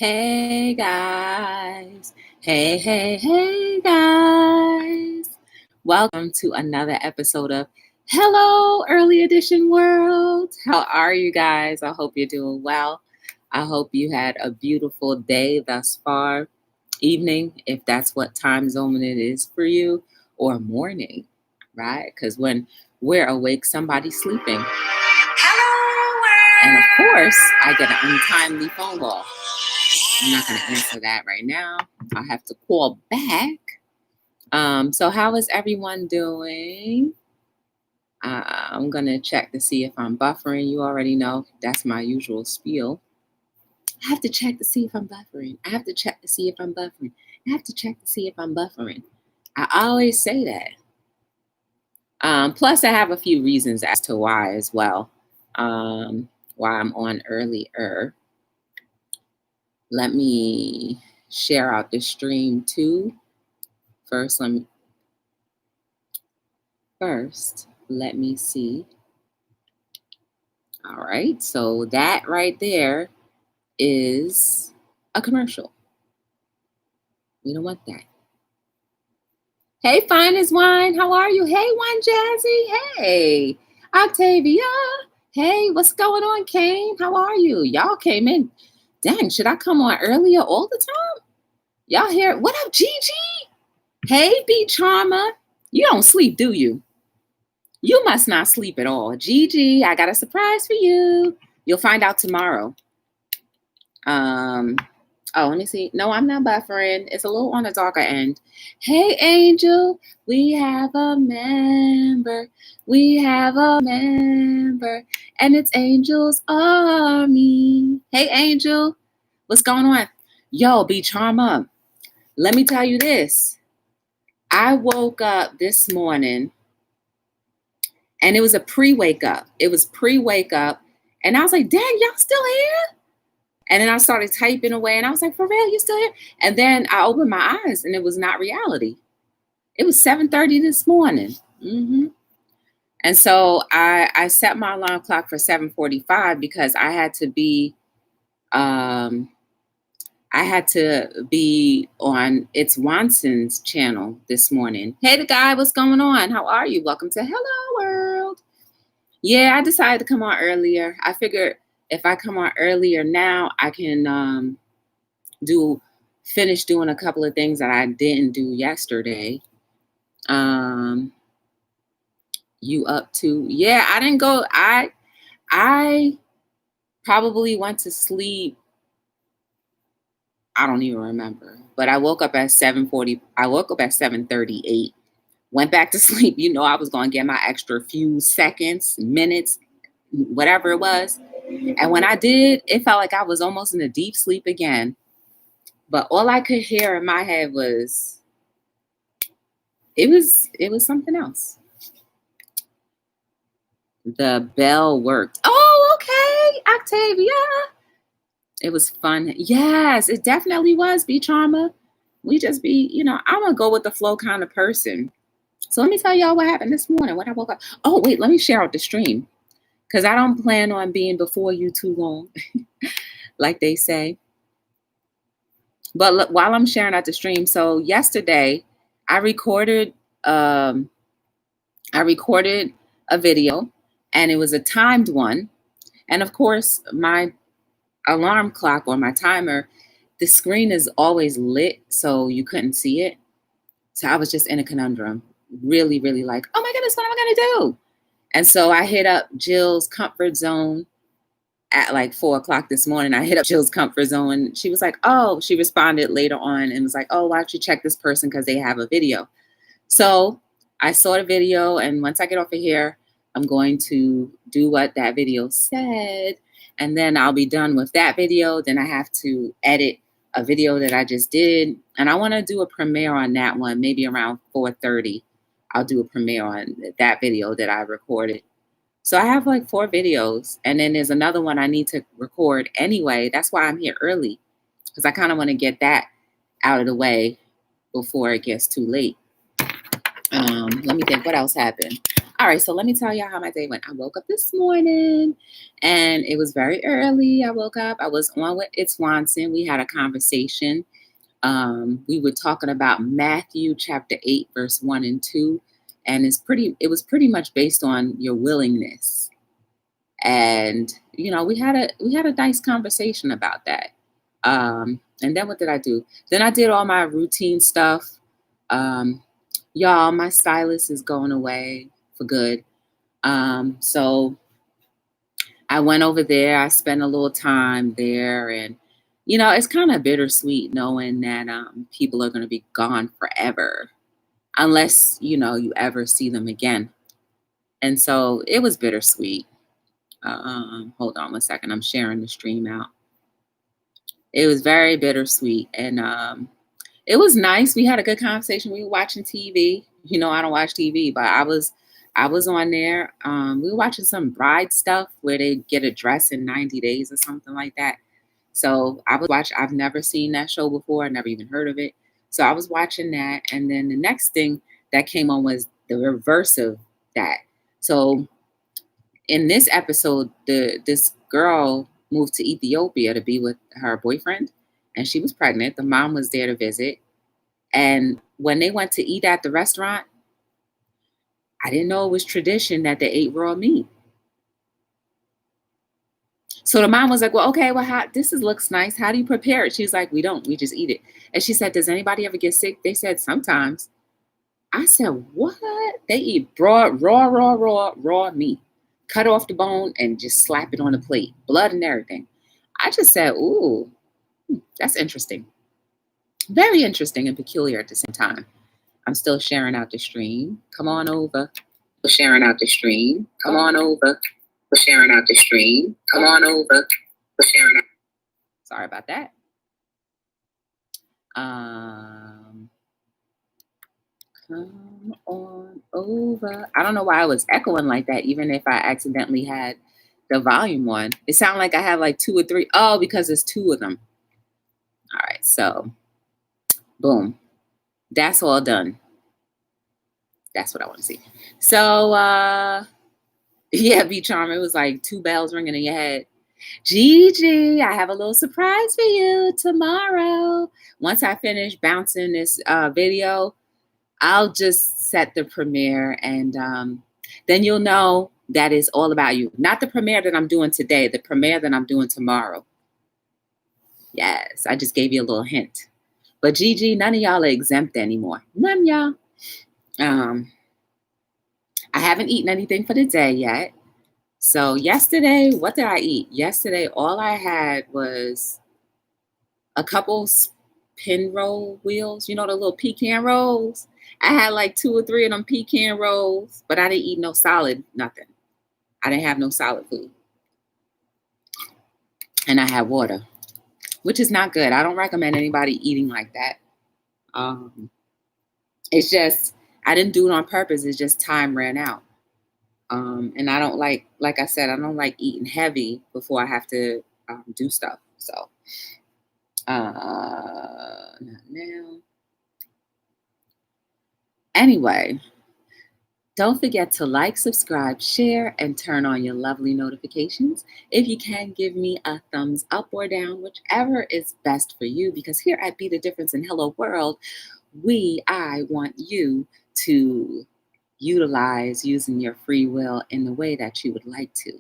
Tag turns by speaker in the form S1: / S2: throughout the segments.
S1: Hey guys. Hey guys. Welcome to another episode of Hello Early Edition World. How are you guys? I hope you're doing well. I hope you had a beautiful day thus far, evening, if that's what time zone it is for you, or morning, right? Because when we're awake, somebody's sleeping.
S2: Hello world.
S1: And of course, I get an untimely phone call. I'm not going to answer that right now. I'll have to call back. So how is everyone doing? I'm going to check to see if I'm buffering. You already know that's my usual spiel. I have to check to see if I'm buffering. I have to check to see if I'm buffering. I have to check to see if I'm buffering. I always say that. Plus, I have a few reasons as to why as well. Why I'm on earlier. Let me share out the stream too. First, let me see. All right, so that right there is a commercial. We don't want that. Hey, Fine as Wine, how are you? Hey, Wine Jazzy. Hey, Octavia. Hey, what's going on, Kane? How are you? Y'all came in. Dang, should I come on earlier all the time? Y'all hear? What up, Gigi? Hey, B Charma. You don't sleep, do you? You must not sleep at all. Gigi, I got a surprise for you. You'll find out tomorrow. Let me see. No, I'm not buffering. It's a little on the darker end. Hey, Angel, we have a member. We have a member, and it's Angel's Army. Hey, Angel, what's going on? Yo, B Charma, let me tell you this. I woke up this morning, and it was a pre-wake up. It was pre-wake up, and I was like, dang, y'all still here? And then I started typing away, and I was like, for real, you still here? And then I opened my eyes, and it was not reality. It was 7:30 this morning. And so I set my alarm clock for 7:45 because I had to be on It's Wanson's channel this morning. Hey, the guy, what's going on? How are you? Welcome to Hello World. Yeah, I decided to come on earlier. I figured if I come on earlier now, I can finish doing a couple of things that I didn't do yesterday. You up to? Yeah, I didn't go. I probably went to sleep. I don't even remember, but I woke up at 7:40. I woke up at 7:38. Went back to sleep. You know, I was going to get my extra few seconds, minutes, whatever it was. And when I did, it felt like I was almost in a deep sleep again. But all I could hear in my head was, it was something else. The bell worked. Oh, okay, Octavia. It was fun. Yes, it definitely was, B Charma. We just be, I'm a go with the flow kind of person. So let me tell y'all what happened this morning when I woke up. Oh, wait, let me share out the stream because I don't plan on being before you too long, like they say. But look, while I'm sharing out the stream, so yesterday I recorded a video, and it was a timed one. And of course, my alarm clock or my timer, the screen is always lit, so you couldn't see it. So I was just in a conundrum, really, really like, oh my goodness, what am I going to do? And so I hit up Jill's comfort zone at like 4:00 this morning. I hit up Jill's comfort zone. She was like, oh, she responded later on and was like, oh, why don't you check this person because they have a video. So I saw the video, and once I get off of here, I'm going to do what that video said, and then I'll be done with that video. Then I have to edit a video that I just did, and I want to do a premiere on that one, maybe around 4:30. I'll do a premiere on that video that I recorded. So I have like 4 videos, and then there's another one I need to record anyway. That's why I'm here early, because I kind of want to get that out of the way before it gets too late. Let me think what else happened. All right, so let me tell y'all how my day went. I woke up this morning and it was very early. I woke up. I was on with It's Swanson. We had a conversation. We were talking about Matthew chapter 8, verse 1 and 2. And it was pretty much based on your willingness. And we had a nice conversation about that. And then what did I do? Then I did all my routine stuff. Y'all, my stylist is going away for good. So I went over there. I spent a little time there, and it's kind of bittersweet knowing that people are going to be gone forever, unless you ever see them again. And so it was bittersweet. Hold on 1 second. I'm sharing the stream out. It was very bittersweet, and it was nice. We had a good conversation. We were watching TV. I don't watch TV, but I was on there. We were watching some bride stuff where they get a dress in 90 days or something like that. So I've never seen that show before. I never even heard of it. So I was watching that. And then the next thing that came on was the reverse of that. So in this episode, this girl moved to Ethiopia to be with her boyfriend, and she was pregnant. The mom was there to visit. And when they went to eat at the restaurant, I didn't know it was tradition that they ate raw meat. So the mom was like, well, okay, well, looks nice. How do you prepare it? She's like, we don't, we just eat it. And she said, does anybody ever get sick? They said, sometimes. I said, what? They eat raw meat. Cut off the bone and just slap it on the plate. Blood and everything. I just said, ooh, that's interesting. Very interesting and peculiar at the same time. I'm still sharing out the stream. Come on over. We're sharing out the stream. Come on over. We're sharing out the stream. Come on over. We're sharing out. Sorry about that. Come on over. I don't know why I was echoing like that, even if I accidentally had the volume on. It sounded like I had like 2 or 3. Oh, because there's 2 of them. All right, so boom. That's all done. That's what I want to see. So, yeah, Be Charmer, it was like 2 bells ringing in your head. Gigi, I have a little surprise for you tomorrow. Once I finish bouncing this video, I'll just set the premiere, and then you'll know that it's all about you. Not the premiere that I'm doing today, the premiere that I'm doing tomorrow. Yes, I just gave you a little hint. But Gigi, none of y'all are exempt anymore. None of y'all. I haven't eaten anything for the day yet. So yesterday, what did I eat? Yesterday, all I had was a couple spin roll wheels. You know, the little pecan rolls? I had like 2 or 3 of them pecan rolls, but I didn't eat no solid, nothing. I didn't have no solid food. And I had water, which is not good. I don't recommend anybody eating like that. It's just, I didn't do it on purpose. It's just time ran out. And I don't like I said, I don't like eating heavy before I have to do stuff. So, not now. Anyway, don't forget to like, subscribe, share, and turn on your lovely notifications. If you can, give me a thumbs up or down, whichever is best for you, because here at Be the Difference in Hello World, I want you to utilize using your free will in the way that you would like to,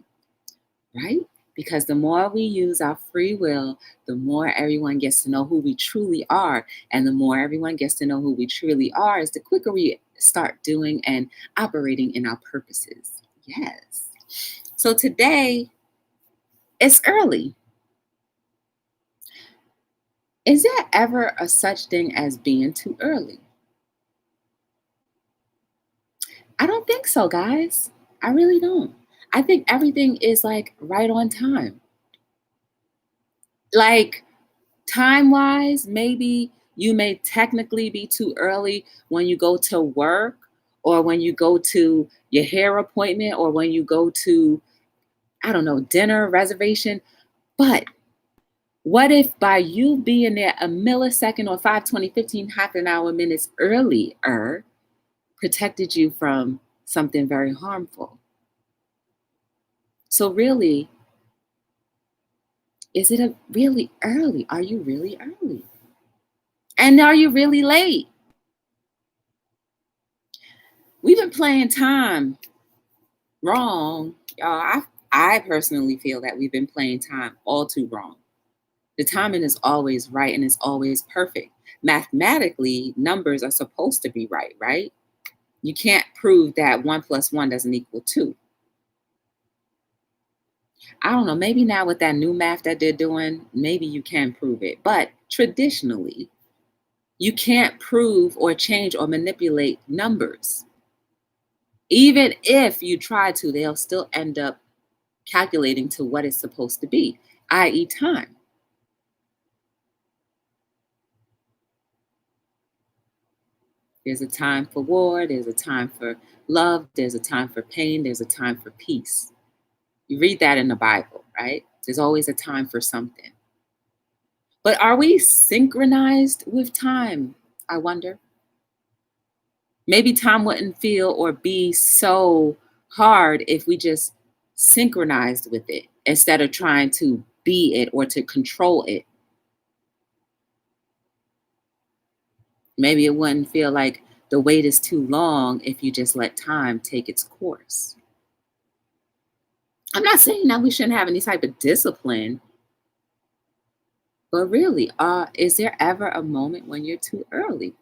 S1: right? Because the more we use our free will, the more everyone gets to know who we truly are. And the more everyone gets to know who we truly are, is the quicker we start doing and operating in our purposes. Yes. So today, it's early. Is there ever a such thing as being too early? I don't think so, guys. I really don't. I think everything is like right on time. Like time-wise, maybe you may technically be too early when you go to work, or when you go to your hair appointment, or when you go to, I don't know, dinner reservation. But what if by you being there a millisecond or 5, 20, 15, half an hour, minutes earlier protected you from something very harmful. So really, is it really early? Are you really early? And are you really late? We've been playing time wrong. Y'all, I personally feel that we've been playing time all too wrong. The timing is always right and it's always perfect. Mathematically, numbers are supposed to be right, right? You can't prove that 1 plus 1 doesn't equal 2. I don't know, maybe now with that new math that they're doing, maybe you can prove it. But traditionally, you can't prove or change or manipulate numbers. Even if you try to, they'll still end up calculating to what it's supposed to be, i.e., time. There's a time for war, there's a time for love, there's a time for pain, there's a time for peace. You read that in the Bible, right? There's always a time for something. But are we synchronized with time? I wonder. Maybe time wouldn't feel or be so hard if we just synchronized with it instead of trying to be it or to control it. Maybe it wouldn't feel like the wait is too long if you just let time take its course. I'm not saying that we shouldn't have any type of discipline, but really, is there ever a moment when you're too early?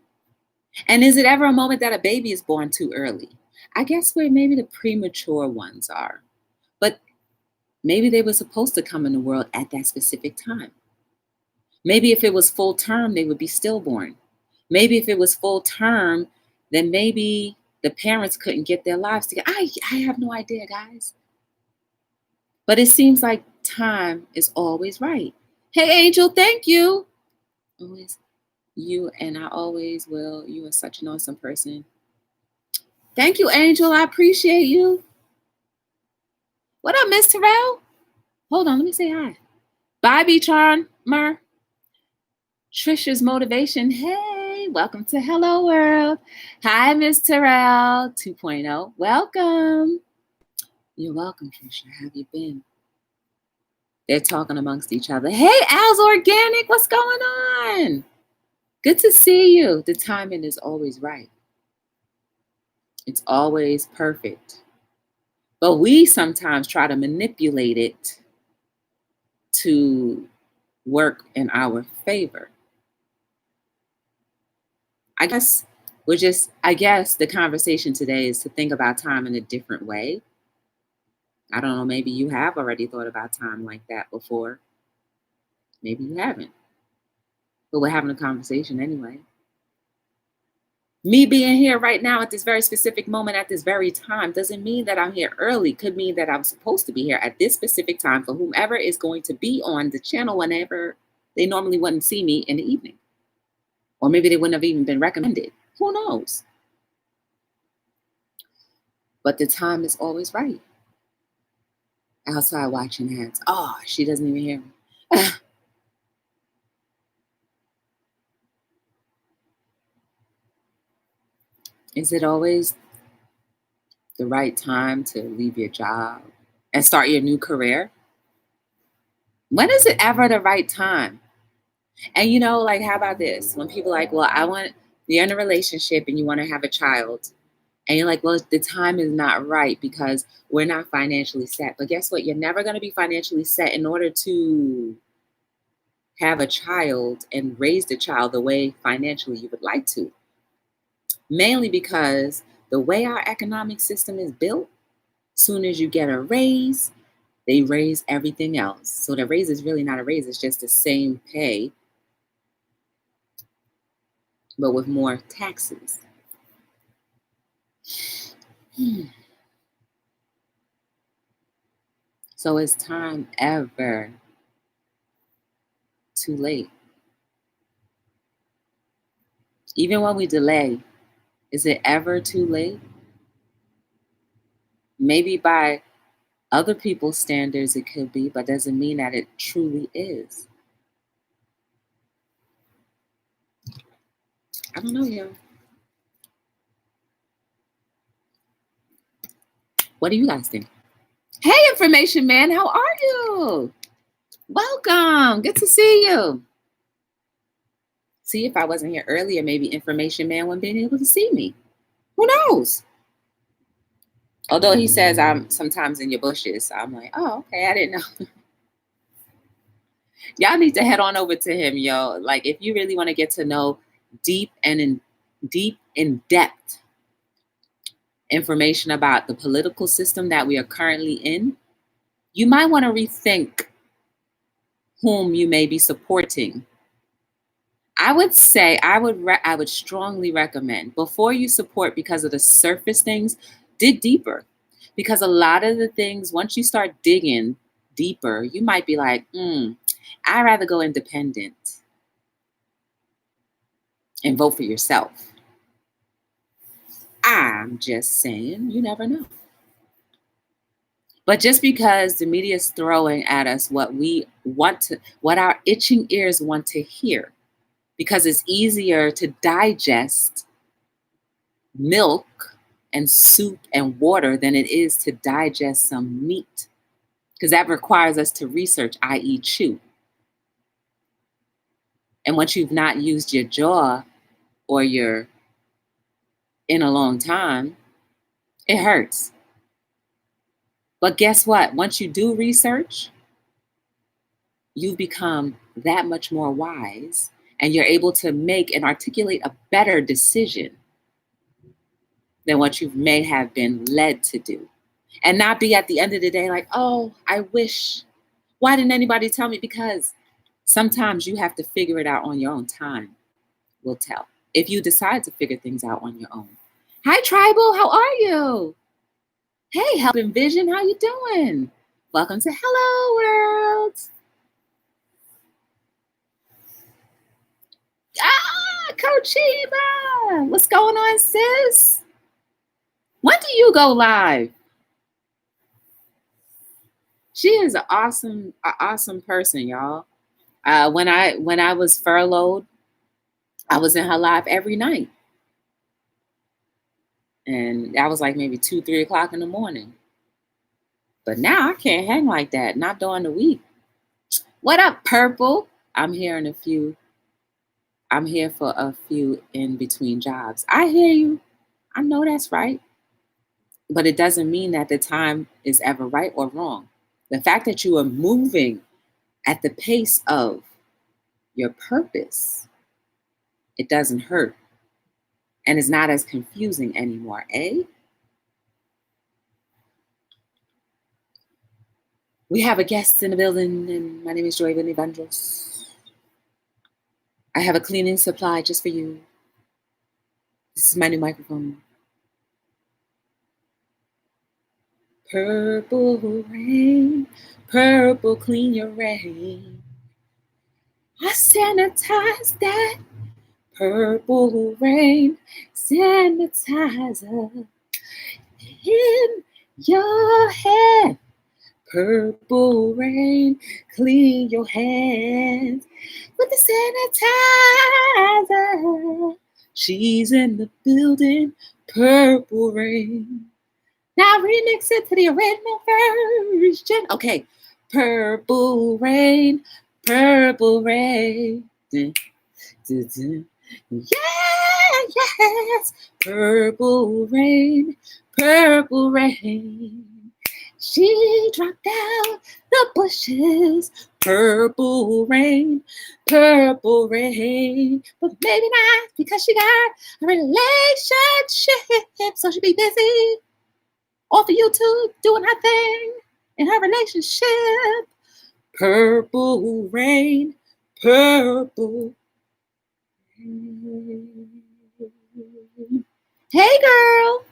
S1: And is it ever a moment that a baby is born too early? I guess where maybe the premature ones are, but maybe they were supposed to come in the world at that specific time. Maybe if it was full term, they would be stillborn. Maybe if it was full term, then maybe the parents couldn't get their lives together. I have no idea, guys. But it seems like time is always right. Hey, Angel, thank you. Always you, and I always will. You are such an awesome person. Thank you, Angel. I appreciate you. What up, Miss Terrell? Hold on, let me say hi. Bye, B Charmer. Trisha's motivation. Hey, welcome to Hello World. Hi, Miss Terrell 2.0. Welcome. You're welcome, Trisha. How have you been? They're talking amongst each other. Hey, Al's Organic, what's going on? Good to see you. The timing is always right. It's always perfect. But we sometimes try to manipulate it to work in our favor. I guess the conversation today is to think about time in a different way. I don't know, maybe you have already thought about time like that before. Maybe you haven't. But we're having a conversation anyway. Me being here right now at this very specific moment at this very time doesn't mean that I'm here early. Could mean that I'm supposed to be here at this specific time for whomever is going to be on the channel whenever they normally wouldn't see me in the evening. Or maybe they wouldn't have even been recommended. Who knows? But the time is always right. Outside watching hands. Oh, she doesn't even hear me. Is it always the right time to leave your job and start your new career? When is it ever the right time? And like, how about this? When people are like, well, you're in a relationship and you want to have a child. And you're like, well, the time is not right because we're not financially set. But guess what? You're never going to be financially set in order to have a child and raise the child the way financially you would like to. Mainly because the way our economic system is built, soon as you get a raise, they raise everything else. So the raise is really not a raise. It's just the same pay, but with more taxes. So is time ever too late? Even when we delay, is it ever too late? Maybe by other people's standards it could be, but doesn't mean that it truly is. I don't know, y'all. What do you guys think? Hey, Information Man, how are you? Welcome. Good to see you. See, if I wasn't here earlier, maybe Information Man wouldn't be able to see me. Who knows? Although he says I'm sometimes in your bushes. So I'm like, oh, okay, I didn't know. Y'all need to head on over to him, yo. Like, if you really want to get to know deep in depth information about the political system that we are currently in, you might want to rethink whom you may be supporting. I would say I would strongly recommend, before you support because of the surface things, dig deeper. Because a lot of the things, once you start digging deeper, you might be like, I'd rather go independent and vote for yourself. I'm just saying, you never know. But just because the media is throwing at us what our itching ears want to hear, because it's easier to digest milk and soup and water than it is to digest some meat, because that requires us to research, i.e. chew. And once you've not used your jaw or your in a long time, it hurts. But guess what? Once you do research, you become that much more wise, and you're able to make and articulate a better decision than what you may have been led to do. And not be at the end of the day like, oh, I wish, why didn't anybody tell me? Because sometimes you have to figure it out on your own. Time will tell if you decide to figure things out on your own. Hi, Tribal, how are you? Hey, Helping Vision, how you doing? Welcome to Hello World. Coach Eva, what's going on, sis? When do you go live? She is an awesome person, y'all. When I was furloughed, I was in her live every night. And that was like maybe 2, 3 o'clock in the morning. But now I can't hang like that, not during the week. What up, Purple? I'm here for a few in between jobs. I hear you. I know that's right. But it doesn't mean that the time is ever right or wrong. The fact that you are moving at the pace of your purpose, it doesn't hurt. And it's not as confusing anymore, eh? We have a guest in the building, and my name is Joy Evandros. I have a cleaning supply just for you. This is my new microphone. Purple rain, purple clean your rain. I sanitize that purple rain sanitizer in your head. Purple rain, clean your hands with the sanitizer. She's in the building, purple rain. Now remix it to the original version. Okay, purple rain, purple rain. Yeah, yes, purple rain, purple rain. She dropped down the bushes, purple rain, but maybe not because she got a relationship, so she be busy off of YouTube doing her thing in her relationship. Purple rain, purple rain. Hey, girl.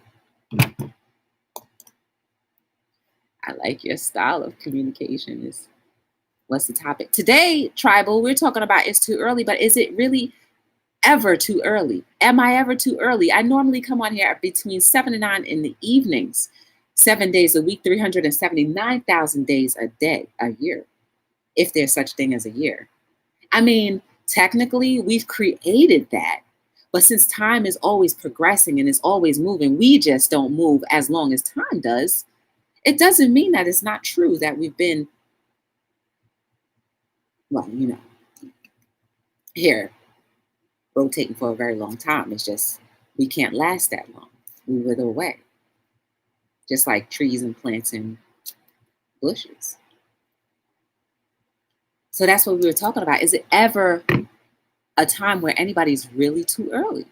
S1: I like your style of communication. What's the topic? Today, Tribal, we're talking about it's too early, but is it really ever too early? Am I ever too early? I normally come on here between 7 and 9 in the evenings, 7 days a week, 379,000 days a year, if there's such thing as a year. I mean, technically, we've created that. But since time is always progressing and is always moving, we just don't move as long as time does. It doesn't mean that it's not true that we've been, well, here rotating for a very long time. It's just we can't last that long. We wither away, just like trees and plants and bushes. So that's what we were talking about. Is it ever a time where anybody's really too early?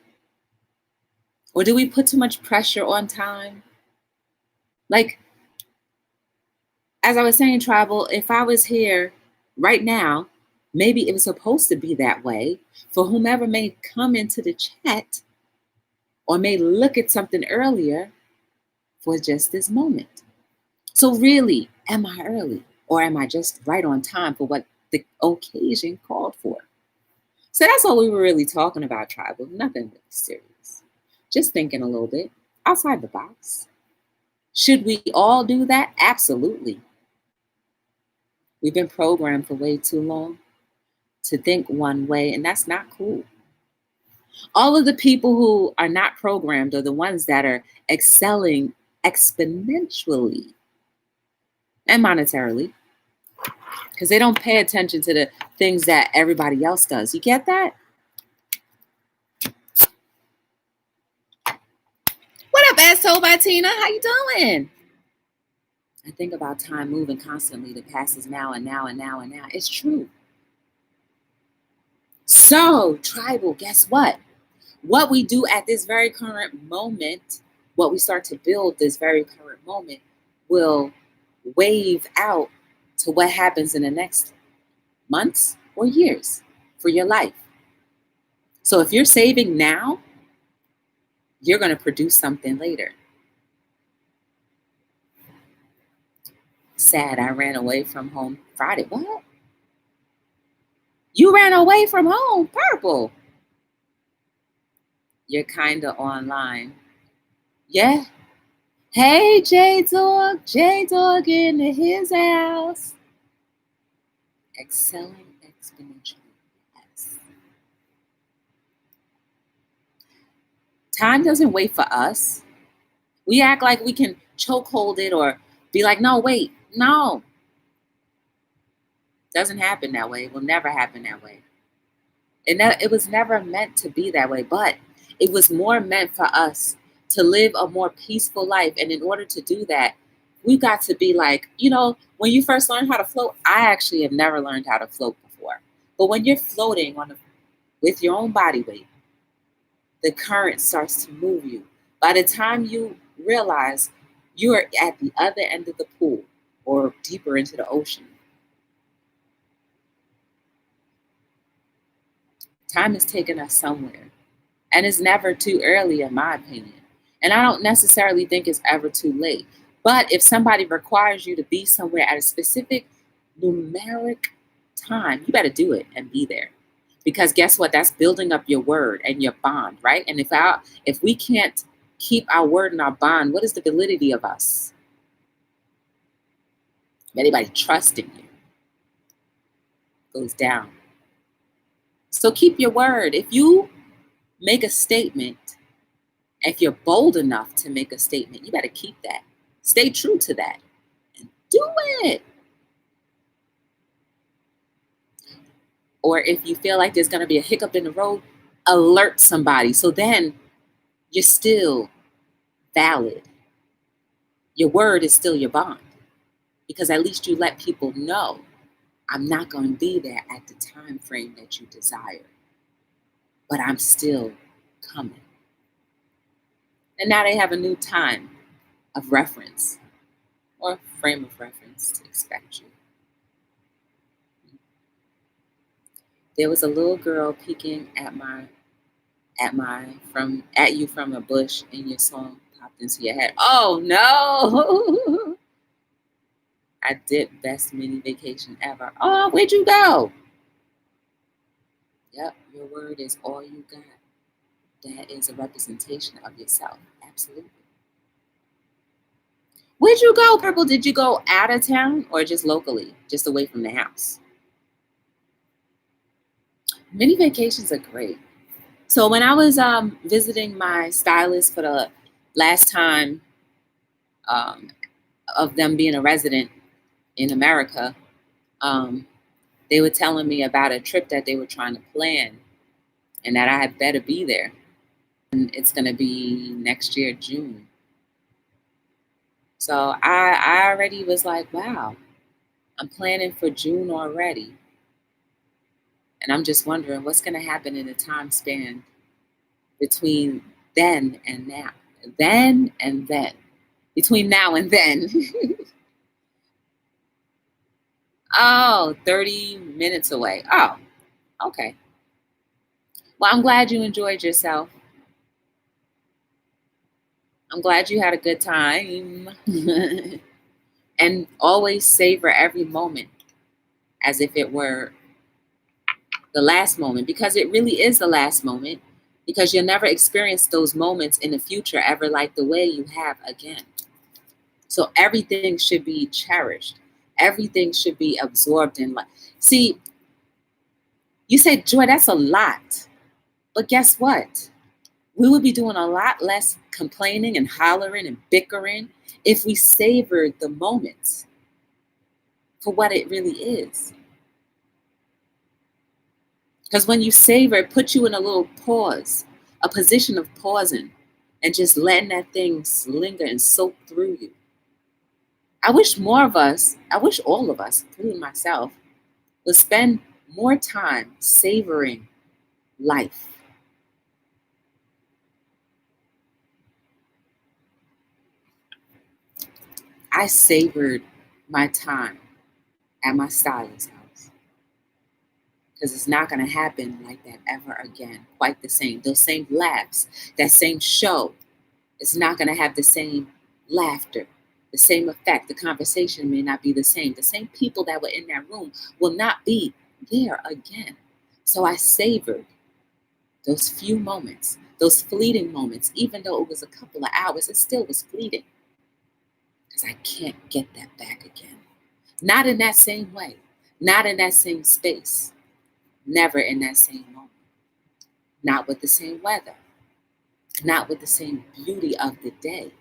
S1: Or do we put too much pressure on time? Like, as I was saying, Tribal, if I was here right now, maybe it was supposed to be that way for whomever may come into the chat or may look at something earlier for just this moment. So really, am I early or am I just right on time for what the occasion called for? So that's what we were really talking about, Tribal. Nothing really serious. Just thinking a little bit outside the box. Should we all do that? Absolutely. We've been programmed for way too long to think one way, and that's not cool. All of the people who are not programmed are the ones that are excelling exponentially and monetarily because they don't pay attention to the things that everybody else does. You get that? What up, asshole by Tina? How you doing? I think about time moving constantly. The past is now and now and now and now. It's true. So, Tribal, guess what? What we do at this very current moment, what we start to build this very current moment, will wave out to what happens in the next months or years for your life. So if you're saving now, you're going to produce something later. Sad, I ran away from home Friday. What? You ran away from home? Purple. You're kind of online. Yeah. Hey, Jade Dog in his house. Excelling exponentially. Yes. Time doesn't wait for us. We act like we can choke hold it or be like, no, wait, no. Doesn't happen that way. It will never happen that way. It was never meant to be that way, but it was more meant for us to live a more peaceful life. And in order to do that, we got to be like, when you first learn how to float, I actually have never learned how to float before. But when you're floating with your own body weight, the current starts to move you. By the time you realize you're at the other end of the pool or deeper into the ocean, time is taking us somewhere. And it's never too early, in my opinion. And I don't necessarily think it's ever too late. But if somebody requires you to be somewhere at a specific numeric time, you better do it and be there. Because guess what? That's building up your word and your bond, right? And if we can't keep our word and our bond, what is the validity of us? Anybody trusting you goes down. So keep your word. If you make a statement, if you're bold enough to make a statement, you better keep that. Stay true to that and do it. Or if you feel like there's going to be a hiccup in the road, alert somebody. So then you're still valid. Your word is still your bond. Because at least you let people know, I'm not going to be there at the time frame that you desire. But I'm still coming. And now they have a new time of reference or frame of reference to expect you. There was a little girl peeking at you from a bush, and your song popped into your head. Oh no! I did best mini vacation ever. Oh, where'd you go? Yep, your word is all you got. That is a representation of yourself. Absolutely. Where'd you go, Purple? Did you go out of town or just locally, just away from the house? Mini vacations are great. So when I was visiting my stylist for the last time of them being a resident in America, they were telling me about a trip that they were trying to plan and that I had better be there. And it's going to be next year, June. So I already was like, wow, I'm planning for June already. And I'm just wondering what's going to happen in the time span between then and now. Then and then. Between now and then. Oh, 30 minutes away. Oh, okay. Well, I'm glad you enjoyed yourself. I'm glad you had a good time. And always savor every moment as if it were the last moment, because it really is the last moment, because you'll never experience those moments in the future ever like the way you have again. So everything should be cherished. Everything should be absorbed in life. See, you say, Joy, that's a lot. But guess what? We would be doing a lot less complaining and hollering and bickering if we savored the moments for what it really is. Because when you savor, it puts you in a little pause, a position of pausing, and just letting that thing linger and soak through you. I wish all of us, including myself, would spend more time savoring life. I savored my time at my stylist house because it's not going to happen like that ever again. Quite the same. Those same laughs, that same show, it's not going to have the same laughter, the same effect. The conversation may not be the same. The same people that were in that room will not be there again. So I savored those few moments, those fleeting moments. Even though it was a couple of hours, it still was fleeting. Because I can't get that back again. Not in that same way. Not in that same space. Never in that same moment. Not with the same weather. Not with the same beauty of the day.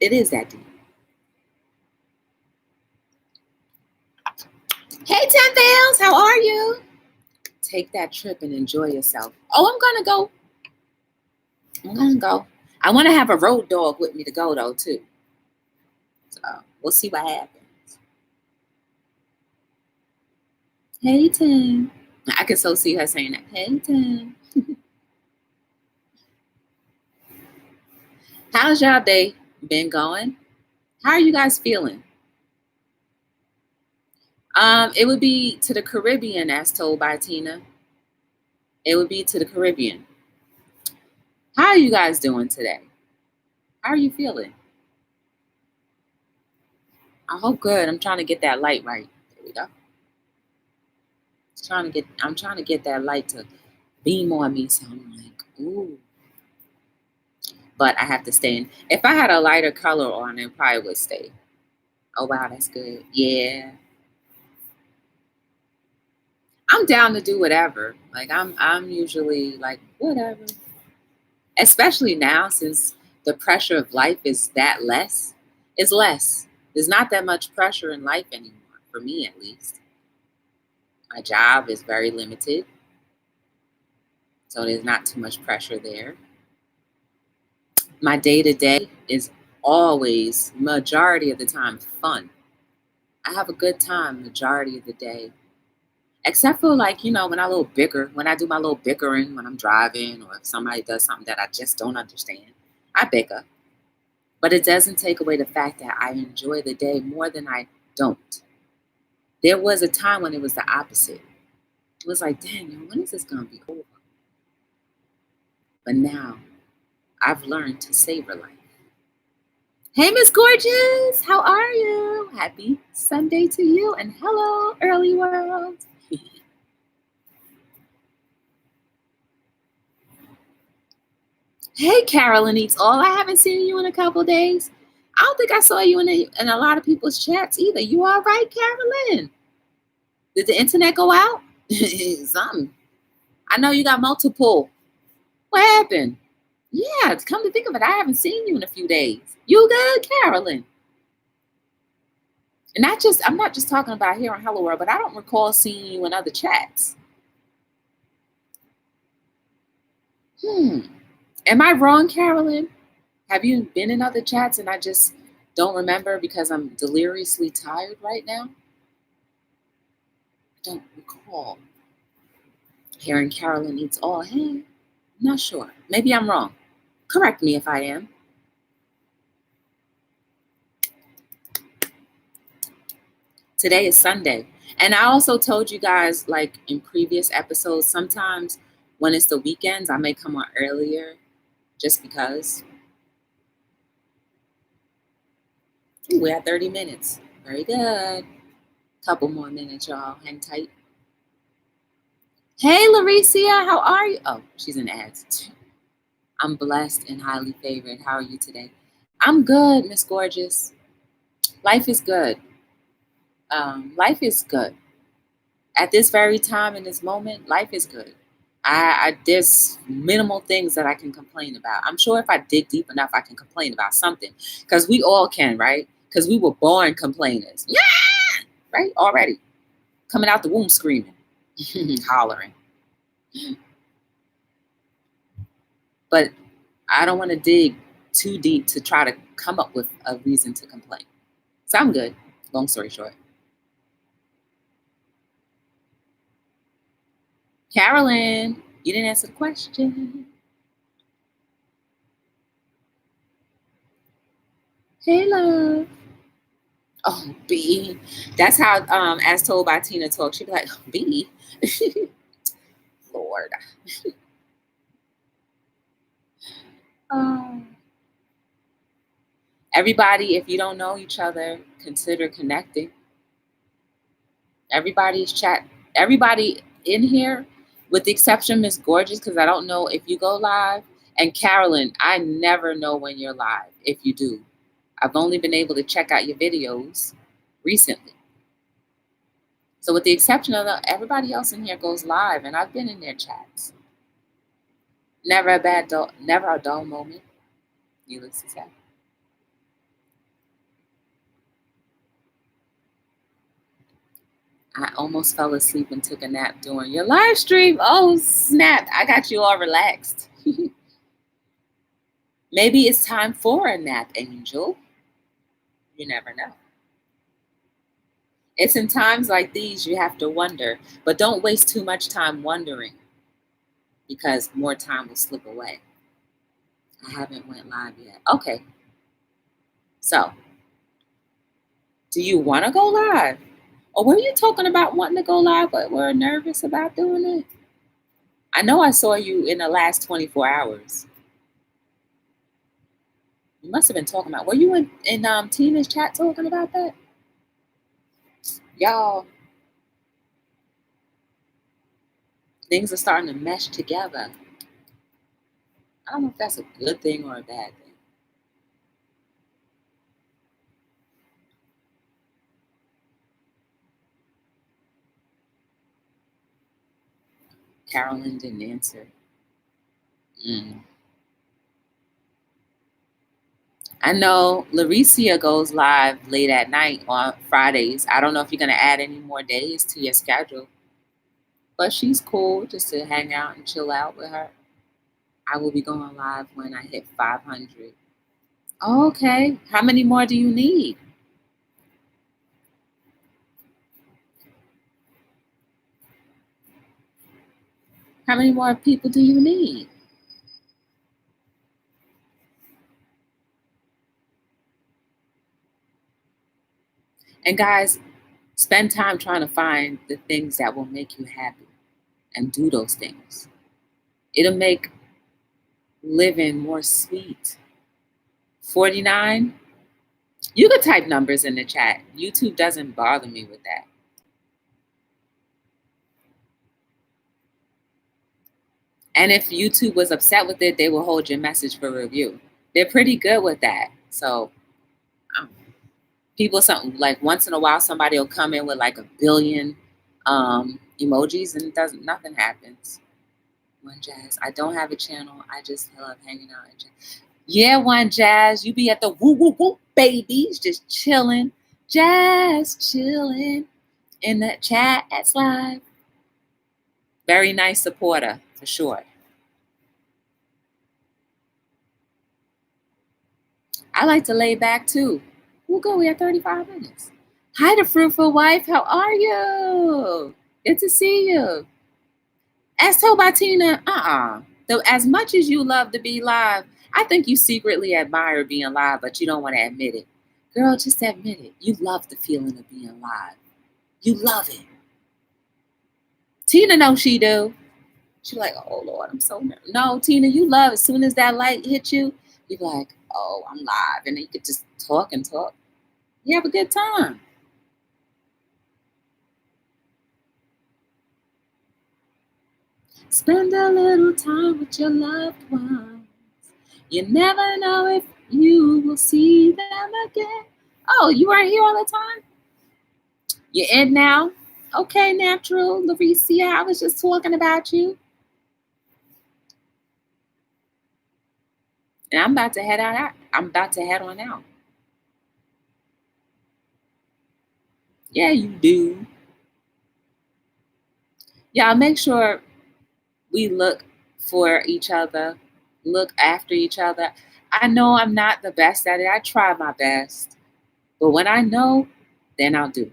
S1: It is that deep. Hey, 10 Bells, how are you? Take that trip and enjoy yourself. Oh, I'm going to go. I want to have a road dog with me to go, though, too. So we'll see what happens. Hey, Tim. I can so see her saying that. Hey, Tim. How's y'all day been going? How are you guys feeling? It would be to the Caribbean, as told by Tina. It would be to the Caribbean. How are you guys doing today? How are you feeling? I hope good. I'm trying to get that light right. There we go. I'm trying to get that light to beam on me, so I'm like, ooh. But I have to stay in. If I had a lighter color on, it probably would stay. Oh wow, that's good. Yeah. I'm down to do whatever. Like I'm usually like whatever. Especially now, since the pressure of life is that less. It's less. There's not that much pressure in life anymore, for me at least. My job is very limited, so there's not too much pressure there. My day-to-day is always, majority of the time, fun. I have a good time majority of the day. Except for like, when when I do my little bickering when I'm driving, or if somebody does something that I just don't understand, I bicker. But it doesn't take away the fact that I enjoy the day more than I don't. There was a time when it was the opposite. It was like, dang, when is this going to be over? But now I've learned to savor life. Hey, Miss Gorgeous, how are you? Happy Sunday to you, and hello, early world. Hey, Carolyn Eats All. I haven't seen you in a couple days. I don't think I saw you in a lot of people's chats either. You all right, Carolyn? Did the internet go out? Something. I know you got multiple. What happened? Yeah, come to think of it, I haven't seen you in a few days. You good, Carolyn? And I'm not just talking about here on Hello World, but I don't recall seeing you in other chats. Am I wrong, Carolyn? Have you been in other chats and I just don't remember because I'm deliriously tired right now? I don't recall hearing Carolyn eats all. Hey, not sure. Maybe I'm wrong. Correct me if I am. Today is Sunday. And I also told you guys, like in previous episodes, sometimes when it's the weekends, I may come on earlier just because. Ooh, we're at 30 minutes. Very good. Couple more minutes, y'all. Hang tight. Hey, Laricia, how are you? Oh, she's in ads. I'm blessed and highly favored. How are you today? I'm good, Miss Gorgeous. Life is good. Life is good. At this very time in this moment, life is good. There's minimal things that I can complain about. I'm sure if I dig deep enough, I can complain about something, because we all can, right? Because we were born complainers. Yeah, right. Already coming out the womb screaming, hollering. But I don't want to dig too deep to try to come up with a reason to complain. So I'm good. Long story short. Carolyn, you didn't answer the question. Hey, love. Oh, B. That's how, as told by Tina Talk, she'd be like, B. Lord. Um, Everybody, if you don't know each other, consider connecting. Everybody in here, with the exception of Miss Gorgeous, because I don't know if you go live. And Carolyn, I never know when you're live, if you do. I've only been able to check out your videos recently. So with the exception of everybody else in here goes live, and I've been in their chats. Never a dull moment, needless to say. I almost fell asleep and took a nap during your live stream. Oh, snap. I got you all relaxed. Maybe it's time for a nap, Angel. You never know. It's in times like these you have to wonder, but don't waste too much time wondering, because more time will slip away. I haven't went live yet. Okay. So, do you want to go live? Or were you talking about wanting to go live but were nervous about doing it? I know I saw you in the last 24 hours. You must have been talking about, were you in Tina's chat talking about that? Y'all, things are starting to mesh together. I don't know if that's a good thing or a bad thing. Carolyn didn't answer. I know Laricia goes live late at night on Fridays. I don't know if you're going to add any more days to your schedule, but she's cool just to hang out and chill out with her. I will be going live when I hit 500. Okay. How many more do you need? How many more people do you need? And guys, spend time trying to find the things that will make you happy and do those things. It'll make living more sweet. 49? You could type numbers in the chat. YouTube doesn't bother me with that. And if YouTube was upset with it, they will hold your message for review. They're pretty good with that. So people, something like once in a while, somebody will come in with like a billion emojis and nothing happens. One Jazz. I don't have a channel. I just love hanging out. Yeah, One Jazz. You be at the woo woo woo babies, just chilling. Jazz chilling in the chat live. Very nice supporter, for sure. I like to lay back too. We'll go. We have 35 minutes. Hi, the fruitful wife. How are you? Good to see you. As told by Tina, Though as much as you love to be live, I think you secretly admire being live, but you don't want to admit it. Girl, just admit it. You love the feeling of being live. You love it. Tina knows she do. She's like, oh Lord, I'm so nervous. No, Tina, you love it. As soon as that light hits you, you're like, oh, I'm live. And then you could just talk and talk. You have a good time. Spend a little time with your loved ones. You never know if you will see them again. Oh, you aren't here all the time? You're in now? Okay, Natural. Lauricia, I was just talking about you. And I'm about to head out. I'm about to head on out. Yeah, you do. Y'all make sure we look for each other, look after each other. I know I'm not the best at it. I try my best. But when I know, then I'll do.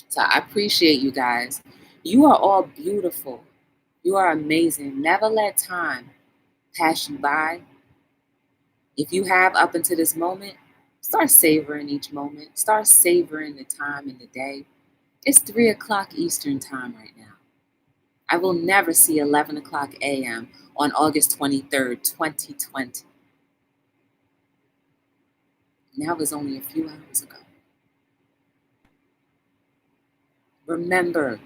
S1: So I appreciate you guys. You are all beautiful. You are amazing. Never let time pass you by. If you have up until this moment, start savoring each moment. Start savoring the time in the day. It's 3 o'clock Eastern time right now. I will never see 11 o'clock a.m. on August 23rd, 2020. And that was only a few hours ago. Remember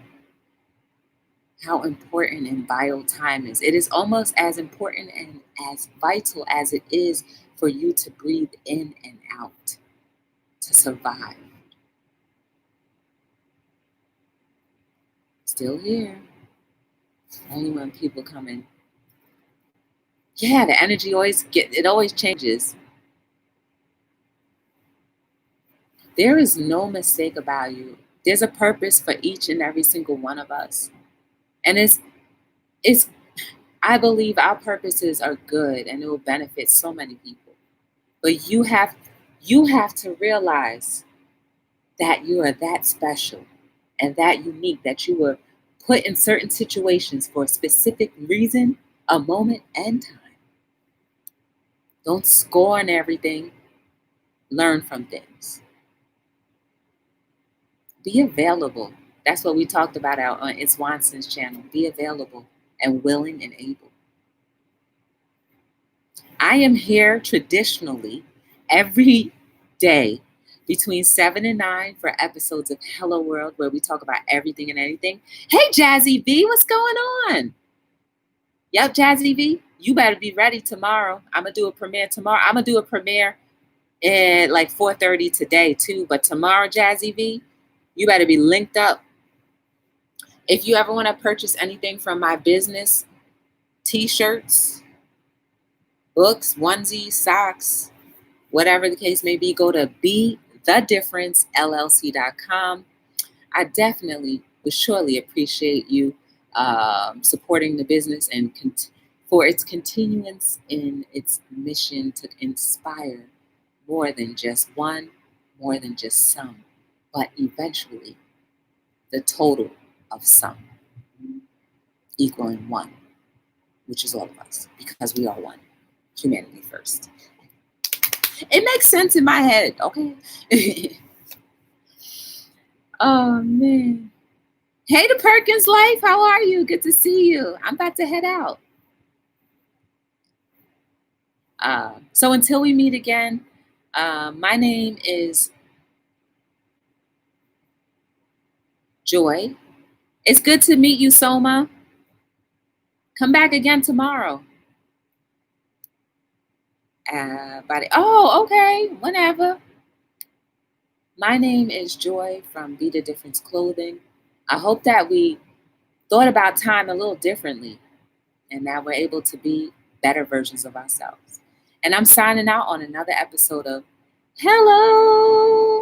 S1: how important and vital time is. It is almost as important and as vital as it is for you to breathe in and out, to survive. Still here. Only when people come in. Yeah, the energy always changes. There is no mistake about you. There's a purpose for each and every single one of us. And it's I believe our purposes are good and it will benefit so many people. But you have to realize that you are that special and that unique, that you were put in certain situations for a specific reason, a moment, and time. Don't scorn everything. Learn from things. Be available. That's what we talked about on It's Wanson's channel. Be available and willing and able. I am here traditionally every day between 7 and 9 for episodes of Hello World, where we talk about everything and anything. Hey, Jazzy V, what's going on? Yep, Jazzy V, you better be ready tomorrow. I'm going to do a premiere tomorrow. I'm going to do a premiere at like 4:30 today too. But tomorrow, Jazzy V, you better be linked up. If you ever want to purchase anything from my business, t-shirts, books, onesies, socks, whatever the case may be, go to btdllc.com. I definitely would surely appreciate you supporting the business and for its continuance in its mission to inspire more than just one, more than just some, but eventually the total of some equaling one, which is all of us, because we are one. Humanity first. It makes sense in my head, okay? Oh, man. Hey, the Perkins Life, how are you? Good to see you. I'm about to head out. So until we meet again, my name is Joy. It's good to meet you, Soma. Come back again tomorrow. Okay, whenever. My name is Joy from Be the Difference Clothing. I hope that we thought about time a little differently. And now we're able to be better versions of ourselves. And I'm signing out on another episode of Hello